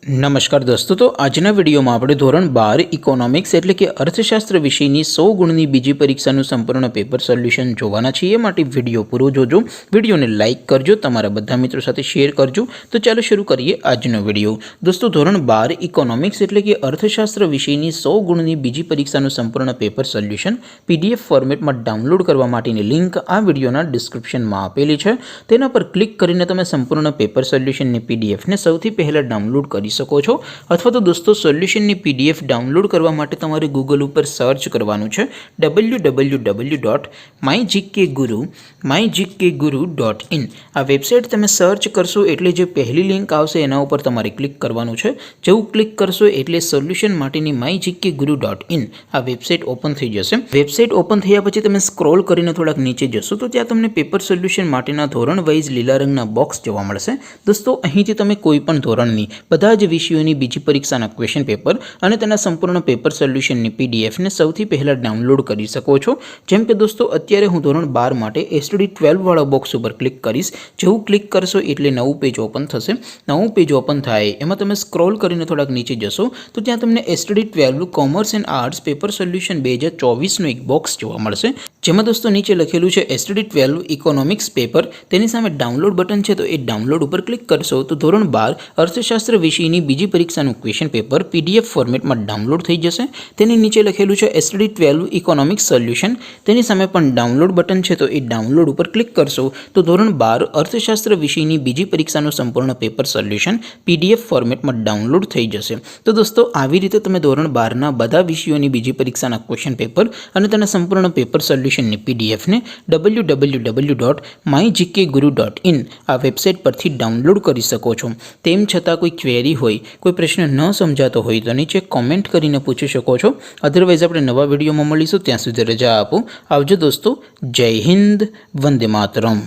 નમસ્કાર દોસ્તો, તો આજના વિડીયોમાં આપણે ધોરણ 12 ઇકોનોમિક્સ એટલે કે અર્થશાસ્ત્ર વિષયની 100 ગુણની બીજી પરીક્ષાનું સંપૂર્ણ પેપર સોલ્યુશન જોવાના છીએ। માટે વિડીયો પૂરો જોજો, વિડીયોને લાઇક કરજો, તમારા બધા મિત્રો સાથે શેર કરજો। તો ચાલો શરૂ કરીએ આજનો વિડીયો। દોસ્તો, ધોરણ 12 ઇકોનોમિક્સ એટલે કે અર્થશાસ્ત્ર વિષયની 100 ગુણની બીજી પરીક્ષાનું સંપૂર્ણ પેપર સોલ્યુશન PDF ફોર્મેટમાં ડાઉનલોડ કરવા માટેની લિંક આ વિડીયોના ડિસ્ક્રિપ્શનમાં આપેલી છે। તેના પર ક્લિક કરીને તમે સંપૂર્ણ પેપર સોલ્યુશનની PDFને સૌથી પહેલાં ડાઉનલોડ કરી શકો છો। અથવા તો દોસ્તો, સોલ્યુશનની PDF ડાઉનલોડ કરવા માટે તમારે ગૂગલ ઉપર સર્ચ કરવાનું છે www.mygkguru.in। આ વેબસાઇટ તમે સર્ચ કરશો એટલે જે પહેલી લિંક આવશે એના ઉપર તમારે ક્લિક કરવાનું છે। જેવું ક્લિક કરશો એટલે સોલ્યુશન માટેની mygkguru.in આ વેબસાઇટ ઓપન થઈ જશે। વેબસાઇટ ઓપન થયા પછી તમે સ્ક્રોલ કરીને થોડાક નીચે જશો તો ત્યાં તમને પેપર સોલ્યુશન માટેના ધોરણ વાઇઝ લીલા રંગના બોક્સ જોવા મળશે। દોસ્તો, અહીંથી તમે કોઈ પણ ધોરણની બધા જ વિષયોની બીજી પરીક્ષાના ક્વેશ્ચન પેપર અને તેના સંપૂર્ણ પેપર સોલ્યુશનની PDFને સૌથી પહેલાં ડાઉનલોડ કરી શકો છો। જેમ કે દોસ્તો, અત્યારે હું ધોરણ 12 માટે STD 12 વાળા બોક્સ ઉપર ક્લિક કરીશ। જેવું ક્લિક કરશો એટલે નવું પેજ ઓપન થશે। નવું પેજ ઓપન થાય એમાં તમે સ્ક્રોલ કરીને થોડાક નીચે જશો તો ત્યાં તમને STD 12 commerce and arts paper solution 2024નું એક બોક્સ જોવા મળશે। જેમાં દોસ્તો નીચે લખેલું છે STD 12 ઇકોનોમિક્સ પેપર, તેની સામે ડાઉનલોડ બટન છે તો એ ડાઉનલોડ ઉપર ક્લિક કરશો તો ધોરણ 12 અર્થશાસ્ત્ર વિષયની બીજી પરીક્ષાનું ક્વેશ્ચન પેપર PDF ફોર્મેટમાં ડાઉનલોડ થઈ જશે। તેની નીચે લખેલું છે STD 12 ઇકોનોમિક્સ સોલ્યુશન, તેની સામે પણ ડાઉનલોડ બટન છે તો એ ડાઉનલોડ ઉપર ક્લિક કરશો તો ધોરણ 12 અર્થશાસ્ત્ર વિષયની બીજી પરીક્ષાનું સંપૂર્ણ પેપર સોલ્યુશન PDF ફોર્મેટમાં ડાઉનલોડ થઈ જશે। તો દોસ્તો, આવી રીતે તમે ધોરણ 12ના બધા વિષયોની બીજી પરીક્ષાના ક્વેશ્ચન પેપર અને તેના સંપૂર્ણ પેપર સોલ્યુશનની PDFને www.mygkguru.in આ વેબસાઇટ પરથી ડાઉનલોડ કરી શકો છો। તેમ છતાં કોઈ ક્વેરી હોય, કોઈ પ્રશ્ન ન સમજાતો હોય તો નીચે કોમેન્ટ કરીને પૂછી શકો છો। અધરવાઇઝ આપણે નવા વિડીયોમાં મળીશું, ત્યાં સુધી રજા આપો। આવજો દોસ્તો, જય હિન્દ, વંદે માતરમ।